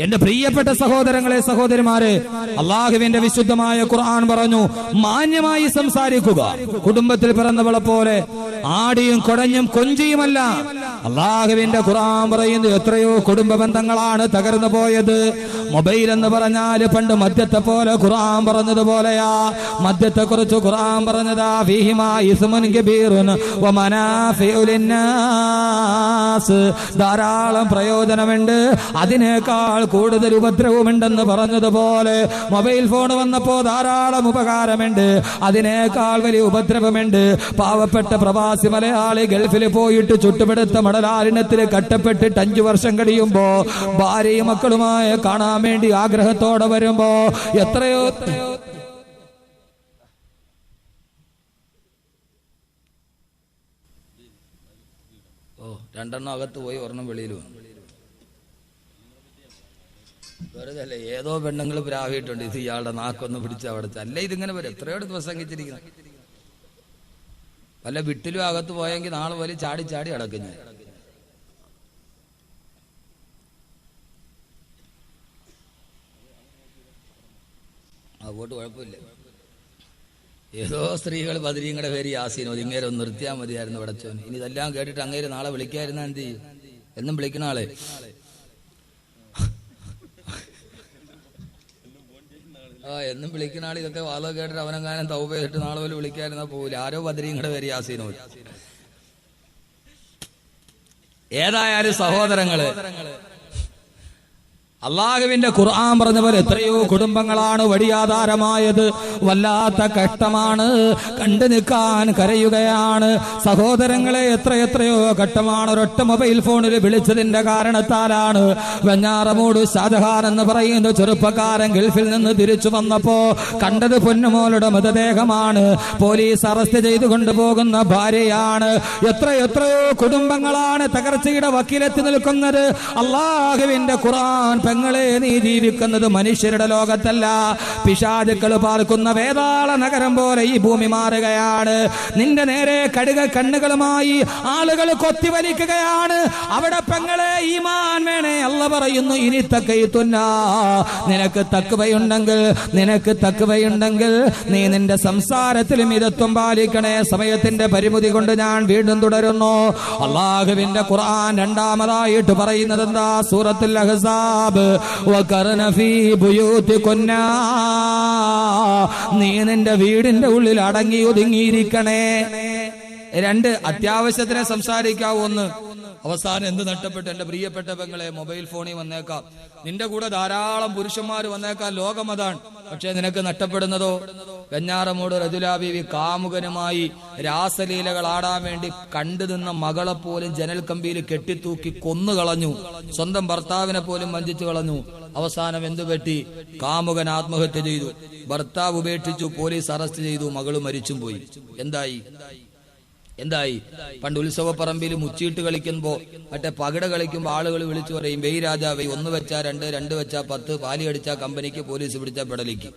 എന്റെ പ്രിയപ്പെട്ട സഹോദരങ്ങളെ സഹോദരിമാരെ, അള്ളാഹുവിന്റെ വിശുദ്ധമായ ഖുർആൻ പറഞ്ഞു, മാന്യമായി സംസാരിക്കുക. കുടുംബത്തിൽ പിറന്നവളെ പോലെ ആടിയും കുടഞ്ഞും കൊഞ്ചിയുമല്ല. അള്ളാഹുവിന്റെ ഖുർആൻ പറയുന്നു, എത്രയോ കുടുംബ ബന്ധങ്ങളാണ് തകർന്നു പോയത്. മൊബൈൽ എന്ന് പറഞ്ഞാൽ പണ്ട് മദ്യത്തെ പോലെ ഖുർആൻ പറഞ്ഞതുപോലെയാ. മദ്യത്തെ കുറിച്ച് ഖുർആൻ പറഞ്ഞതാ, ഫീഹിമാ ഇസ്മുൻ കബീറുൻ വമനാഫിഉ ലിന്നാസ്, ധാരാളം പ്രയോജനമുണ്ട്, അതിനേക്കാൾ കൂടുതൽ ഉപദ്രവമുണ്ടെന്ന് പറഞ്ഞതുപോലെ മൊബൈൽ ഫോൺ വന്നപ്പോ ധാരാളം ഉപകാരമുണ്ട്, അതിനേക്കാൾ വലിയ ഉപദ്രവമുണ്ട്. പാവപ്പെട്ട പ്രവാസി മലയാളി ഗൾഫിൽ പോയിട്ട് ചുട്ടുപിടുത്ത മണലാരണ്യത്തിൽ കട്ടപ്പെട്ടിട്ട് 5 വർഷം കഴിയുമ്പോ ഭാര്യയും മക്കളുമായി കാണാൻ വേണ്ടി ആഗ്രഹത്തോടെ വരുമ്പോ എത്രയോ 2 അകത്ത് പോയി 1 വെളിയിൽ വന്നു. വെറുതെ അല്ലേ, ഏതോ പെണ്ണുങ്ങൾ പ്രാവിയിട്ടുണ്ട്, ഇത് ഇയാളുടെ നാക്കൊന്ന് പിടിച്ച് അവിടെ അല്ല. ഇതിങ്ങനെ വരും, എത്രയോ പ്രസംഗിച്ചിരിക്കുന്നത്. വല്ല വിട്ടിലും അകത്ത് പോയെങ്കിൽ നാളെ പോലെ ചാടി ചാടി അടക്കും ഞാൻ. അതുകൊണ്ട് കുഴപ്പമില്ല. ഏതോ സ്ത്രീകൾ ബദരീങ്ങളുടെ പേര് യാസീനോ, ഇങ്ങേരെ ഒന്ന് നിർത്തിയാൽ മതിയായിരുന്നു പടച്ചോന്. ഇനി ഇതെല്ലാം കേട്ടിട്ട് അങ്ങേര് നാളെ വിളിക്കാതിരുന്ന എന്ത് ചെയ്യും? എന്നും വിളിക്കണ ആളെ എന്നും വിളിക്കുന്ന ആൾ ഇതൊക്കെ വാദം കേട്ടിട്ട് അവനെങ്ങാനും തൗബ ചെയ്തിട്ട് നാളെ പോലെ വിളിക്കാതിരുന്നാ പോവില്ല. ആരോ ബദരീങ്ങളുടെ പേര് യാസീനോ. ഏതായാലും സഹോദരങ്ങള്, അള്ളാഹുവിന്റെ ഖുർആൻ പറഞ്ഞ പോലെ എത്രയോ കുടുംബങ്ങളാണ് വഴിയാധാരമായത്. വല്ലാത്ത കഷ്ടമാണ്, കണ്ടു നിൽക്കാൻ കരയുകയാണ്. സഹോദരങ്ങളെ, എത്രയോ ഘട്ടമാണ് ഒരൊറ്റ മൊബൈൽ ഫോണിൽ വിളിച്ചതിന്റെ കാരണത്താലാണ്. വെഞ്ഞാറമൂട് ഷാജഹാൻ എന്ന് പറയുന്ന ചെറുപ്പക്കാരൻ ഗൾഫിൽ നിന്ന് തിരിച്ചു വന്നപ്പോ കണ്ടത് പൊന്നുമോളുടെ മൃതദേഹമാണ്. പോലീസ് അറസ്റ്റ് ചെയ്തു കൊണ്ടുപോകുന്ന ഭാര്യയാണ്. എത്രയോ കുടുംബങ്ങളാണ് തകർച്ചയുടെ വക്കീലെത്തി നിൽക്കുന്നത്. അള്ളാഹുവിന്റെ ഖുർആൻ, പെങ്ങളെ, നീ ജീവിക്കുന്നത് മനുഷ്യരുടെ ലോകത്തല്ല, പിശാചുക്കൾ പാർക്കുന്ന വേതാള നഗരം പോലെ ഈ ഭൂമി മാറുകയാണ്. നിന്റെ നേരെ കടുക കണ്ണുകളുമായി ആളുകൾ കൊത്തിവലിക്കുകയാണ്. അവിടെ പെങ്ങളെ ഈമാൻ വേണേ. അല്ലാഹു പറയുന്നു, ഇനി തഖയ്തുന്ന, നിനക്ക് തഖ്വയുണ്ടെങ്കിൽ നീ നിന്റെ സംസാരത്തിൽ മിതത്വം പാലിക്കണേ. സമയത്തിന്റെ പരിമിതി കൊണ്ട് ഞാൻ വീണ്ടും തുടരുന്നു. അള്ളാഹുവിന്റെ ഖുർആൻ രണ്ടാമതായിട്ട് പറയുന്നത് എന്താ? സൂറത്തുൽ അഹ്സാബ്, വകർന ഫീ ബുയൂതികുന്ന, നീ നിന്റെ വീടിന്റെ ഉള്ളിൽ അടങ്ങി ഒതുങ്ങിയിരിക്കണേ. 2 അത്യാവശ്യത്തിനെ സംസാരിക്കാവൂ. 1 അവസാനം എന്ത് നഷ്ടപ്പെട്ടു? എന്റെ പ്രിയപ്പെട്ട പെങ്ങളെ, മൊബൈൽ ഫോണിൽ വന്നേക്കാം, നിന്റെ കൂടെ ധാരാളം പുരുഷന്മാർ വന്നേക്കാം, ലോകം അതാണ്. പക്ഷെ നിനക്ക് നഷ്ടപ്പെടുന്നതോ? വെഞ്ഞാറമൂട് റജുലാ ബീവി കാമുകനുമായി രാസലീലകൾ ആടാൻ വേണ്ടി കണ്ടു നിന്ന മകളെ പോലും ജനൽ കമ്പിയിൽ കെട്ടിത്തൂക്കി കൊന്നുകളഞ്ഞു. സ്വന്തം ഭർത്താവിനെ പോലും വഞ്ചിച്ചു കളഞ്ഞു. അവസാനം എന്തു പറ്റി? കാമുകൻ ആത്മഹത്യ ചെയ്തു, ഭർത്താവ് ഉപേക്ഷിച്ചു, പോലീസ് അറസ്റ്റ് ചെയ്തു, മകള് മരിച്ചും പോയി. എന്തായി? പണ്ട് ഉത്സവപ്പറമ്പിൽ മുച്ചീട്ട് കളിക്കുമ്പോ മറ്റേ പകിട കളിക്കുമ്പോ ആളുകൾ വിളിച്ചു പറയും, വെയ് രാജാവേ, 1 വെച്ചാ 2, 2 വെച്ചാ 10, പാലി അടിച്ചാ കമ്പനിക്ക്, പോലീസ് പിടിച്ചാ പെടലിക്ക്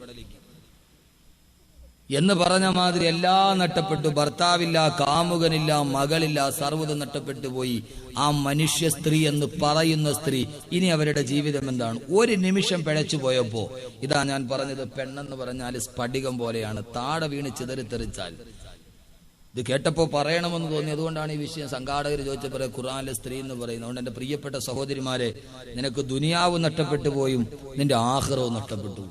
എന്ന് പറഞ്ഞ മാതിരി എല്ലാം നഷ്ടപ്പെട്ടു. ഭർത്താവില്ല, കാമുകനില്ല, മകളില്ല, സർവ്വതും നഷ്ടപ്പെട്ടു പോയി. ആ മനുഷ്യ സ്ത്രീ എന്ന് പറയുന്ന സ്ത്രീ ഇനി അവരുടെ ജീവിതം എന്താണ്? 1 നിമിഷം പിഴച്ചു പോയപ്പോ, ഇതാ ഞാൻ പറഞ്ഞത്, പെണ്ണെന്ന് പറഞ്ഞാൽ സ്ഫടികം പോലെയാണ്, താഴ വീണ് ചിതറിത്തെറിച്ചാൽ. ഇത് കേട്ടപ്പോ പറയണമെന്ന് തോന്നി. അതുകൊണ്ടാണ് ഈ വിഷയം സംഘാടകർ ചോദിച്ചപ്പോൾ ഖുർആനിലെ സ്ത്രീ എന്ന് പറയുന്നത്. അതുകൊണ്ട് എന്റെ പ്രിയപ്പെട്ട സഹോദരിമാരെ, നിനക്ക് ദുനിയാവ് നഷ്ടപ്പെട്ടു പോയും നിന്റെ ആഖിറവും നഷ്ടപ്പെട്ടു.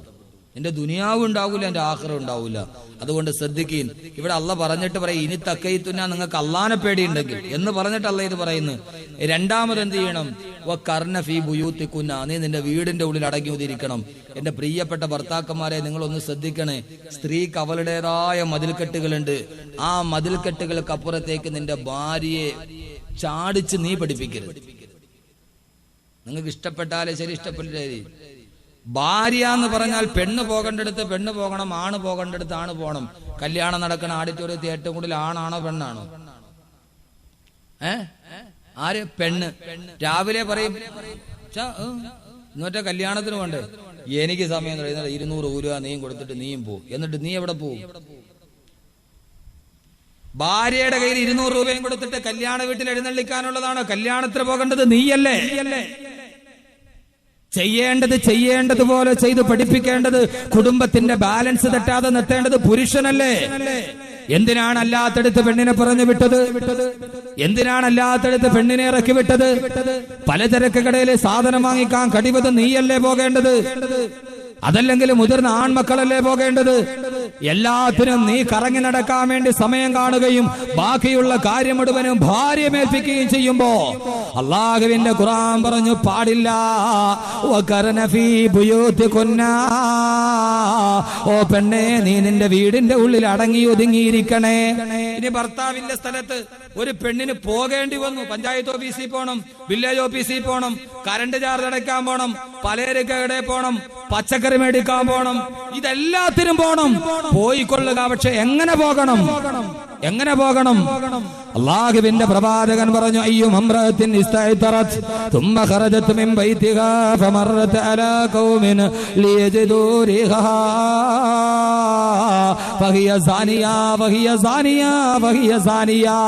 നിന്റെ ദുനിയാവ് ഉണ്ടാവില്ല, എന്റെ ആഖിറം ഉണ്ടാവില്ല. അതുകൊണ്ട് ശ്രദ്ധിക്കുകയും. ഇവിടെ അള്ളാഹ് പറഞ്ഞിട്ട് പറയും, ഇനി തഖയ്തുന്ന, നിങ്ങൾക്ക് അള്ളാനെ പേടിയുണ്ടെങ്കിൽ എന്ന് പറഞ്ഞിട്ട് അള്ളാഹ് ഇത് പറയുന്നു. രണ്ടാമത് എന്ത് ചെയ്യണം? വഖർന ഫീ ബുയൂതികുന്ന, നീ നിന്റെ വീടിന്റെ ഉള്ളിൽ അടങ്ങി ഒതുങ്ങിയിരിക്കണം. എന്റെ പ്രിയപ്പെട്ട ഭർത്താക്കന്മാരെ, നിങ്ങളൊന്ന് ശ്രദ്ധിക്കണേ. സ്ത്രീക്ക് അവളുടേതായ മതിൽക്കെട്ടുകളുണ്ട്. ആ മതിൽക്കെട്ടുകൾക്ക് അപ്പുറത്തേക്ക് നിന്റെ ഭാര്യയെ ചാടിച്ച് നീ പഠിപ്പിക്കരുത്. നിങ്ങൾക്ക് ഇഷ്ടപ്പെട്ടാലേ ശരി, ഇഷ്ടപ്പെട്ടില്ലേ. ഭാര്യ എന്ന് പറഞ്ഞാൽ പെണ്ണ് പോകേണ്ടടുത്ത് പെണ്ണ് പോകണം, ആണ് പോകേണ്ടടുത്ത് ആണ് പോകണം. കല്യാണം നടക്കുന്ന ഓഡിറ്റോറിയത്തിൽ ഏറ്റവും കൂടുതൽ ആണാണോ പെണ്ണാണോ? ആര്? പെണ്ണ്. രാവിലെ പറയും, ഇന്നൊറ്റ കല്യാണത്തിന് വേണ്ടേ, എനിക്ക് സമയം കഴിയുന്നത് 200 രൂപ നീയും കൊടുത്തിട്ട് നീയും പോകും. എന്നിട്ട് നീ എവിടെ പോകും? ഭാര്യയുടെ കയ്യിൽ 200 രൂപയും കൊടുത്തിട്ട് കല്യാണ വീട്ടിൽ എഴുന്നള്ളിക്കാനുള്ളതാണോ? കല്യാണത്തിന് പോകേണ്ടത് നീയല്ലേ? ചെയ്യേണ്ടതുപോലെ ചെയ്ത് പഠിപ്പിക്കേണ്ടത്, കുടുംബത്തിന്റെ ബാലൻസ് തെറ്റാതെ നിർത്തേണ്ടത് പുരുഷനല്ലേ? എന്തിനാണ് അല്ലാത്തടുത്ത് പെണ്ണിനെ പറഞ്ഞു വിട്ടത്? എന്തിനാണ് അല്ലാത്തടുത്ത് പെണ്ണിനെ ഇറക്കി വിട്ടത്? പലചരക്ക് കടയിൽ സാധനം വാങ്ങിക്കാൻ കഴിവത് നീയല്ലേ പോകേണ്ടത്? അതല്ലെങ്കിൽ മുതിർന്ന ആൺമക്കളല്ലേ പോകേണ്ടത്? എല്ലാത്തിനും നീ കറങ്ങി നടക്കാൻ വേണ്ടി സമയം കാണുകയും ബാക്കിയുള്ള കാര്യം മുഴുവനും ഭാര്യ മേൽപ്പിക്കുകയും ചെയ്യുമ്പോ അല്ലാഹുവിന്റെ ഖുർആൻ പറഞ്ഞു പാടില്ല. ഓ പെണ്ണേ, നീ നിന്റെ വീടിന്റെ ഉള്ളിൽ അടങ്ങി ഒതുങ്ങിയിരിക്കണേ. ഇനി ഭർത്താവിന്റെ സ്ഥലത്ത് ഒരു പെണ്ണിന് പോകേണ്ടി വന്നു. പഞ്ചായത്ത് ഓഫീസിൽ പോണം, വില്ലേജ് ഓഫീസിൽ പോണം, കറണ്ട് ചാർജ് അടയ്ക്കാൻ പോണം, പലചരക്ക് പോണം, പച്ചക്കറി മേടിക്കാൻ പോണം, ഇതെല്ലാത്തിനും പോണം. പോയിക്കൊള്ളുക. പക്ഷെ എങ്ങനെ പോകണം? എങ്ങനെ പോകണം? അല്ലാഹുവിന്റെ പ്രവാചകൻ പറഞ്ഞു, അയ്യും അംറഅത്തിൻ ഇസ്തഅതറത് തുമ്മ ഖറജത് മിൻ ബൈതിഹാ ഫമറത് അലാ ഖൗമിൻ ലിയജിദൂ റിഹഹാ ഫഹിയ സാനിയാ വഹിയ സാനിയാ വഹിയ സാനിയാ.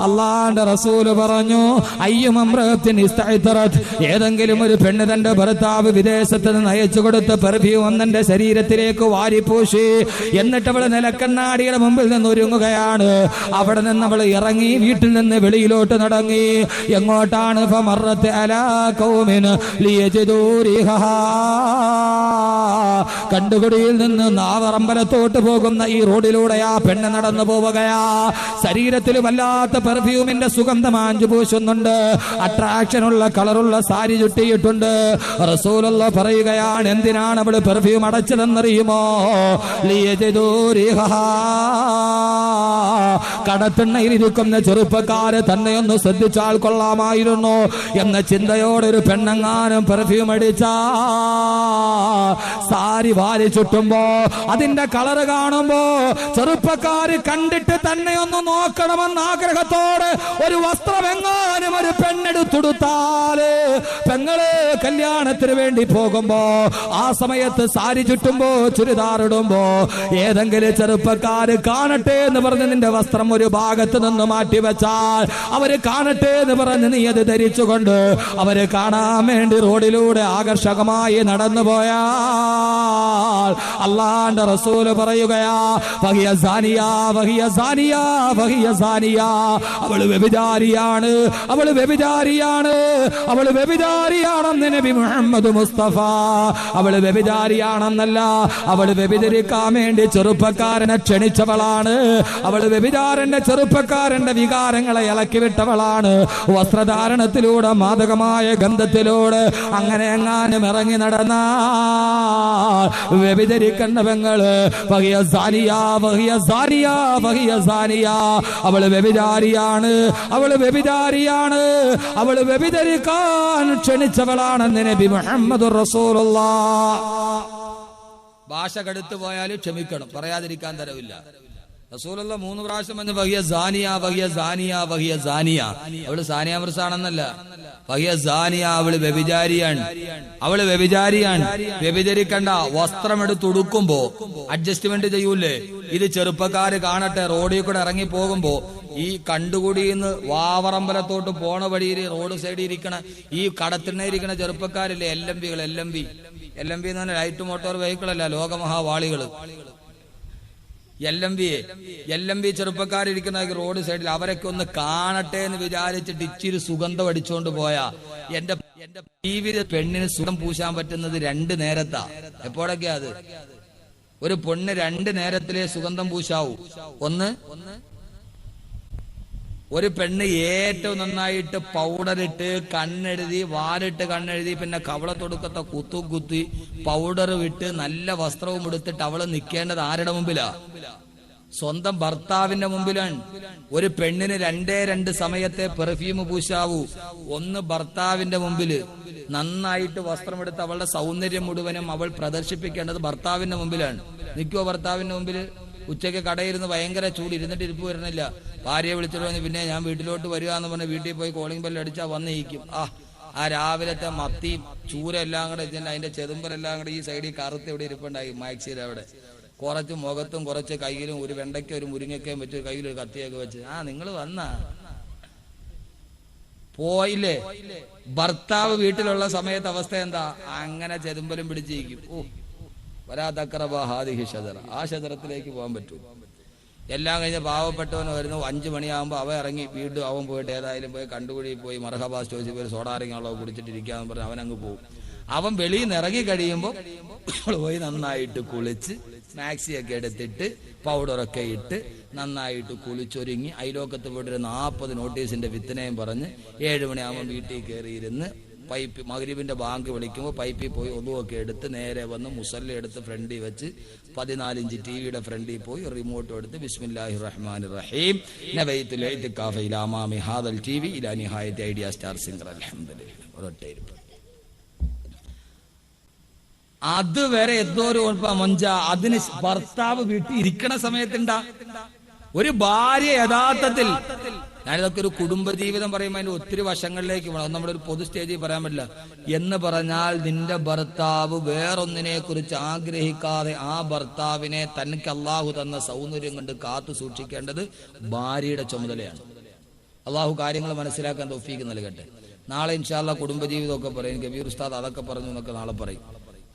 അല്ലാഹുവിന്റെ റസൂൽ പറഞ്ഞു, അയ്യും അംറഅത്തിൻ ഇസ്തഅതറത്, ഏതെങ്കിലും ഒരു പെണ്ണ് തന്റെ ഭർത്താവ് വിദേശത്ത് നിന്ന് അയച്ചു കൊടുത്ത പെർഫ്യൂം തന്റെ ശരീരത്തിലേക്ക് വാരിപ്പൂശി എന്നിട്ട് അവൾ നിലക്കണ്ണാടിയുടെ മുമ്പിൽ നിന്ന് ഒരുങ്ങുകയാണ്. അവിടെ നിന്ന് അവൾ ഇറങ്ങി വീട്ടിൽ നിന്ന് വെളിയിലോട്ട് നടങ്ങി. എങ്ങോട്ടാണ്? ഫമറത്ത് അലാ ഖൗമിൻ ലിയജിദൂ റിഹഹാ. കണ്ടുകുടിയിൽ നിന്ന് നാവറമ്പലത്തോട്ട് പോകുന്ന ഈ റോഡിലൂടെ ആ പെണ്ണ് നടന്നു പോവുകയാ. ശരീരത്തിൽ വല്ലാത്ത പെർഫ്യൂമിന്റെ സുഗന്ധം ആഞ്ചു പൂശുന്നുണ്ട്. അട്രാക്ഷനുള്ള കളറുള്ള സാരി ചുറ്റിയിട്ടുണ്ട്. റസൂലുള്ളാഹി പറയുകയാണ്, എന്തിനാണ് അവൾ പെർഫ്യൂം അടച്ചതെന്നറിയുമോ? ലിയജിദൂ റിഹഹാ. കടത്തിണ്ണയിലിരിക്കുന്ന ചെറുപ്പക്കാര് തന്നെ ഒന്ന് ശ്രദ്ധിച്ചാൽ കൊള്ളാമായിരുന്നു എന്ന ചിന്തയോടൊരു പെണ്ണെങ്ങാനും പെർഫ്യൂം അടിച്ചാ സാരി വാരി ചുറ്റുമ്പോ അതിന്റെ കളറ് കാണുമ്പോ ചെറുപ്പക്കാര് കണ്ടിട്ട് തന്നെ ഒന്ന് നോക്കണമെന്ന ആഗ്രഹത്തോടെ ഒരു വസ്ത്രമെങ്ങാനും ഒരു പെണ്ണെടുത്തുടുത്താല്, പെങ്ങള് കല്യാണത്തിന് വേണ്ടി പോകുമ്പോ ആ സമയത്ത് സാരി ചുറ്റുമ്പോ ചുരിദാറിടുമ്പോ ഏതെങ്കിലും ചെറുപ്പക്കാര് കാണട്ടെ എന്ന് പറഞ്ഞ് നിന്റെ വസ്ത്രം ഒരു ഭാഗത്ത് നിന്ന് മാറ്റിവെച്ചാൽ അവര് കാണട്ടെ എന്ന് പറഞ്ഞ് നീ അത് ധരിച്ചുകൊണ്ട് അവര് കാണാൻ വേണ്ടി റോഡിലൂടെ ആകർഷകമായി നടന്നു പോയാൽ അല്ലാഹുവിന്റെ റസൂൽ പറയുകയാ, വഹിയ സാനിയാ വഹിയ സാനിയാ വഹിയ സാനിയാ. അവള് വ്യഭിചാരിയാണ്, അവള് വ്യഭിചാരിയാണ്, അവള് വ്യഭിചാരിയാണെന്ന് നബി മുഹമ്മദ് മുസ്തഫ. അവള് വ്യഭിചാരിയാണെന്നല്ല, അവള് വ്യഭിചരിക്കാൻ വേണ്ടി ചെറുപ്പക്കാരനെ ക്ഷണിച്ചവളാണ്. അവള് വ്യഭിചാരന്റെ ചെറുപ്പക്കാരന്റെ വികാരങ്ങളെ ഇളക്കി വിട്ടവളാണ്. വസ്ത്രധാരണത്തിലൂടെ മാദകമായ ഗന്ധത്തിലൂടെ അങ്ങനെ എങ്ങാനും ഇറങ്ങി നടന്ന വ്യഭിചരിക്കുന്ന പെങ്ങള് വഹിയ സാനിയാ വഹിയ സാനിയാ വഹിയ സാനിയാ. അവള് വ്യഭിചാരിയാണ്, അവള് വ്യഭിചാരിയാണ്, അവള് വ്യഭിചരിക്കാൻ ക്ഷണിച്ചവളാണെന്ന് നബി മുഹമ്മദ് റസൂലുള്ളാഹ്. ഭാഷ കടുത്തു പോയാലും ക്ഷമിക്കണം, പറയാതിരിക്കാൻ തരവില്ല. റസൂലുള്ള 3 പ്രാവശ്യം വന്ന് വഹിയ സാനിയ വഹിയ സാനിയ വഹിയ സാനിയ. അവള് സാനിയ മിർസാണെന്നല്ല, വഹിയ സാനിയ, അവള് വ്യഭിചാരിയാണ്, അവള് വ്യഭിചാരിയാണ്. വ്യഭിചരിക്കണ്ട. വസ്ത്രം എടുത്തുടുക്കുമ്പോ അഡ്ജസ്റ്റ്മെന്റ് ചെയ്യൂലേ? ഇത് ചെറുപ്പക്കാര് കാണട്ടെ. റോഡിൽ കൂടെ ഇറങ്ങി പോകുമ്പോ ഈ കണ്ടുകൂടിന്ന് വാവറമ്പലത്തോട്ട് പോണ വഴിയിൽ റോഡ് സൈഡിൽ ഇരിക്കണ ഈ കടത്തിണ്ണയിരിക്കണ ചെറുപ്പക്കാരില്ലേ, LMV എന്ന് പറഞ്ഞാൽ ലൈറ്റ് മോട്ടോർ വെഹിക്കിൾ അല്ല, ലോകമഹാവാളികള്. LMV ചെറുപ്പക്കാരിരിക്കുന്ന റോഡ് സൈഡിൽ അവരൊക്കെ ഒന്ന് കാണട്ടെ എന്ന് വിചാരിച്ചിട്ട് ഇച്ചിരി സുഗന്ധം അടിച്ചുകൊണ്ട് പോയാ എന്റെ ജീവിത പെണ്ണിന് സുഖം പൂശാൻ പറ്റുന്നത് 2 നേരത്താ. എപ്പോഴൊക്കെയാ അത്? ഒരു പെണ്ണ് 2 നേരത്തിലേ സുഗന്ധം പൂശാവൂ. ഒന്ന്, ഒരു പെണ്ണ് ഏറ്റവും നന്നായിട്ട് പൗഡറിട്ട് കണ്ണെഴുതി, വാലിട്ട് കണ്ണെഴുതി, പിന്നെ കവളത്തൊടുക്കത്തെ കുത്തി പൗഡർ വിട്ട് നല്ല വസ്ത്രവും എടുത്തിട്ട് അവള് നിൽക്കേണ്ടത് ആരുടെ മുമ്പിലാ? സ്വന്തം ഭർത്താവിന്റെ മുമ്പിലാണ്. ഒരു പെണ്ണിന് 2 സമയത്തെ പെർഫ്യൂം പൂശാവൂ. ഒന്ന് ഭർത്താവിന്റെ മുമ്പില് നന്നായിട്ട് വസ്ത്രമെടുത്ത് അവളുടെ സൗന്ദര്യം മുഴുവനും അവൾ പ്രദർശിപ്പിക്കേണ്ടത് ഭർത്താവിന്റെ മുമ്പിലാണ്. നിൽക്കുവോ ഭർത്താവിന്റെ മുമ്പിൽ? ഉച്ചയ്ക്ക് കടയിരുന്ന് ഭയങ്കര ചൂട്, ഇരുന്നിട്ട് ഇരിപ്പ് വരുന്നില്ല. ഭാര്യയെ വിളിച്ചിട്ട് വന്ന് പിന്നെ ഞാൻ വീട്ടിലോട്ട് വരിക എന്ന് പറഞ്ഞ് വീട്ടിൽ പോയി കോളിംഗ് ബെല്ല് അടിച്ചാൽ വന്നിരിക്കും. ആ രാവിലത്തെ മത്തി ചൂരെല്ലാം കൂടെ അതിന്റെ ചെതുമ്പലെല്ലാം കൂടെ ഈ സൈഡിൽ കറുത്ത് ഇവിടെ ഇരിപ്പുണ്ടായി മാക്സിയുടെ അവിടെ. കുറച്ച് മുഖത്തും കുറച്ച് കയ്യിലും ഒരു വെണ്ടയ്ക്ക ഒരു മുരിങ്ങക്കയും വെച്ച് കയ്യിൽ ഒരു കത്തിയൊക്കെ വെച്ച് നിങ്ങൾ വന്നാ പോയില്ലേ? ഭർത്താവ് വീട്ടിലുള്ള സമയത്ത് അവസ്ഥ എന്താ? അങ്ങനെ ചെതുമ്പലും പിടിച്ചിരിക്കും. ഓ വരാ തക്രബ ഹാദിഹി ഷജറ, ആ ഷജറത്തിലേക്ക് പോകാൻ പറ്റൂ. എല്ലാം കഴിഞ്ഞ് പാവപ്പെട്ടവൻ വരുന്നു. 5 മണിയാകുമ്പോൾ അവൻ ഇറങ്ങി വീണ്ടും അവൻ പോയിട്ട് ഏതായാലും പോയി കണ്ടുകുഴി പോയി മർഹബാസ് ചോദിച്ച് പോയി സോഡാറിങ്ങളോ കുടിച്ചിട്ടിരിക്കാന്ന് പറഞ്ഞ് അവനങ്ങ് പോകും. അവൻ വെളിയിൽ നിന്ന് ഇറങ്ങി കഴിയുമ്പോൾ പോയി നന്നായിട്ട് കുളിച്ച് മാക്സിയൊക്കെ എടുത്തിട്ട് പൗഡറൊക്കെ ഇട്ട് നന്നായിട്ട് കുളിച്ചൊരുങ്ങി അയലോക്കത്ത് പോയിട്ടൊരു 40 നോട്ടീസിന്റെ വിത്തനയും പറഞ്ഞ് 7 മണിയാകുമ്പോൾ വീട്ടിൽ കയറിയിരുന്ന് പൈപ്പ് മഗ്രിബിന്റെ ബാങ്ക് വിളിക്കുമ്പോൾ പൈപ്പിൽ പോയി ഒതുവൊക്കെ എടുത്ത് നേരെ വന്ന് മുസല്ല എടുത്ത് ഫ്രണ്ടിൽ വെച്ച് 14 ഇഞ്ച് ടിവിയുടെ ഫ്രണ്ടിൽ പോയി റിമോട്ട് എടുത്ത് ബിസ്മില്ലാഹിർ റഹ്മാനിർ റഹീം നബൈതുൽ ഇഅ്തികാഫ ഇലാ അമാമി ഹാദൽ ടിവി ഇലാ നിഹായത്തി ഐഡിയ സ്റ്റാർ സിംഗർ അൽഹംദുലില്ലാഹ്. ഒരൊറ്റയിരിപ്പ്. അതുവരെ എന്തോ ഒരു മൊഞ്ച. അതിന് ഭർത്താവ് വീട്ടിൽ ഇരിക്കണ സമയത്തുണ്ടാ ഒരു ഭാര്യ യഥാർത്ഥത്തിൽ, ഞാനിതൊക്കെ ഒരു കുടുംബജീവിതം പറയുമ്പോൾ അതിന്റെ ഒത്തിരി വശങ്ങളിലേക്ക് പോകണം. നമ്മുടെ ഒരു പൊതു സ്റ്റേജിൽ പറയാൻ പറ്റില്ല. എന്ന് പറഞ്ഞാൽ നിന്റെ ഭർത്താവ് വേറൊന്നിനെ കുറിച്ച് ആഗ്രഹിക്കാതെ ആ ഭർത്താവിനെ തനിക്ക് അള്ളാഹു തന്ന സൗന്ദര്യം കൊണ്ട് കാത്തു സൂക്ഷിക്കേണ്ടത് ഭാര്യയുടെ ചുമതലയാണ്. അള്ളാഹു കാര്യങ്ങൾ മനസ്സിലാക്കാൻ തൗഫീക്ക് നൽകട്ടെ. നാളെ ഇൻഷാ അല്ലാഹ് കുടുംബജീവിതമൊക്കെ പറയും. കബീർ ഉസ്താദ് അതൊക്കെ പറഞ്ഞു എന്നൊക്കെ നാളെ പറയും.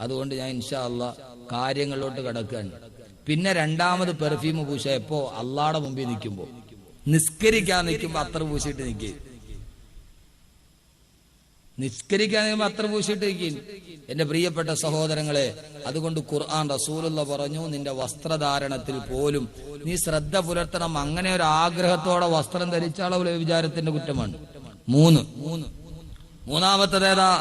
അതുകൊണ്ട് ഞാൻ ഇൻഷാ അല്ലാഹ് കാര്യങ്ങളിലോട്ട് കടക്കുകയാണ്. പിന്നെ രണ്ടാമത് പെർഫ്യൂം പൂശ എപ്പോ? അള്ളാടെ മുമ്പിൽ നിൽക്കുമ്പോ. നിസ്കരിക്കാൻ നിൽക്കുമ്പോ അത്ര പൂശിട്ട് നിൽക്കുക. നിസ്കരിക്കാൻ നിൽക്കുമ്പോ അത്ര പൂശിട്ട് നിൽക്കും. എന്റെ പ്രിയപ്പെട്ട സഹോദരങ്ങളെ, അതുകൊണ്ട് ഖുർആൻ റസൂലുള്ള പറഞ്ഞു, നിന്റെ വസ്ത്രധാരണത്തിൽ പോലും നീ ശ്രദ്ധ പുലർത്തണം. അങ്ങനെ ഒരു ആഗ്രഹത്തോടെ വസ്ത്രം ധരിച്ചാളെ വിചാരത്തിന്റെ കുറ്റമാണ്. മൂന്നാമത്തേതാ?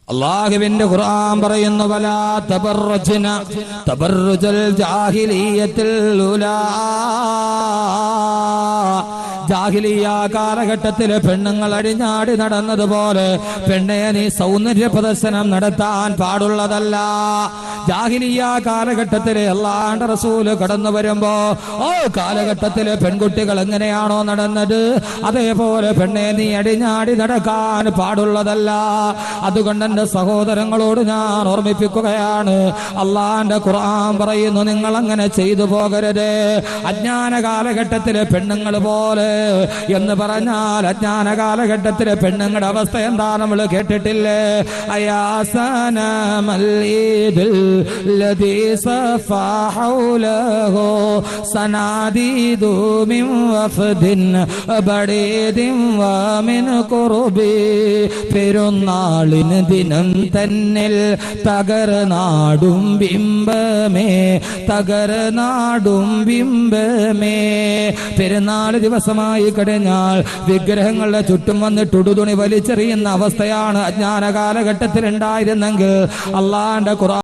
അല്ലാഹുവിന്റെ ഖുർആൻ പറയുന്നു, വലാ തബറജ്ന തബറുജൽ ജാഹിലിയ്യത്തിൽ ഉലാ. ജാഹിലിയ കാലഘട്ടത്തിലെ പെണ്ണുങ്ങൾ അടിഞ്ഞാടി നടന്നതുപോലെ പെണ്ണെ നീ സൗന്ദര്യ പ്രദർശനം നടത്താൻ പാടുള്ളതല്ല. ജാഹിലിയ കാലഘട്ടത്തിലെ അല്ലാഹുവിന്റെ റസൂല് കടന്നു വരുമ്പോ കാലഘട്ടത്തിലെ പെൺകുട്ടികൾ എങ്ങനെയാണോ നടന്നത് അതേപോലെ പെണ്ണെ നീ അടിഞ്ഞാടി നടക്കാൻ പാടുള്ളതല്ല. അതുകൊണ്ട് എന്റെ സഹോദരങ്ങളോട് ഞാൻ ഓർമ്മിപ്പിക്കുകയാണ്, അള്ളാന്റെ ഖുർആൻ പറയുന്നു, നിങ്ങൾ അങ്ങനെ ചെയ്തു പോകരുത്. അജ്ഞാന കാലഘട്ടത്തിലെ പെണ്ണുങ്ങൾ പോലെ എന്ന് പറഞ്ഞാൽ അജ്ഞാന കാലഘട്ടത്തിലെ പെണ്ണുങ്ങളുടെ അവസ്ഥ എന്താ നമ്മൾ കേട്ടിട്ടില്ലേ? പെരുന്നാളിന് ദിനം തന്നിൽ തകർനാടും ബിംബമേ, തകർനാടും ബിംബമേ. പെരുന്നാൾ ദിവസമായി കഴിഞ്ഞാൽ വിഗ്രഹങ്ങളുടെ ചുറ്റും വന്നിട്ട് ഉടുതുണി വലിച്ചെറിയുന്ന അവസ്ഥയാണ് അജ്ഞാന കാലഘട്ടത്തിൽ ഉണ്ടായിരുന്നെങ്കിൽ അള്ളാന്റെ ഖുർആൻ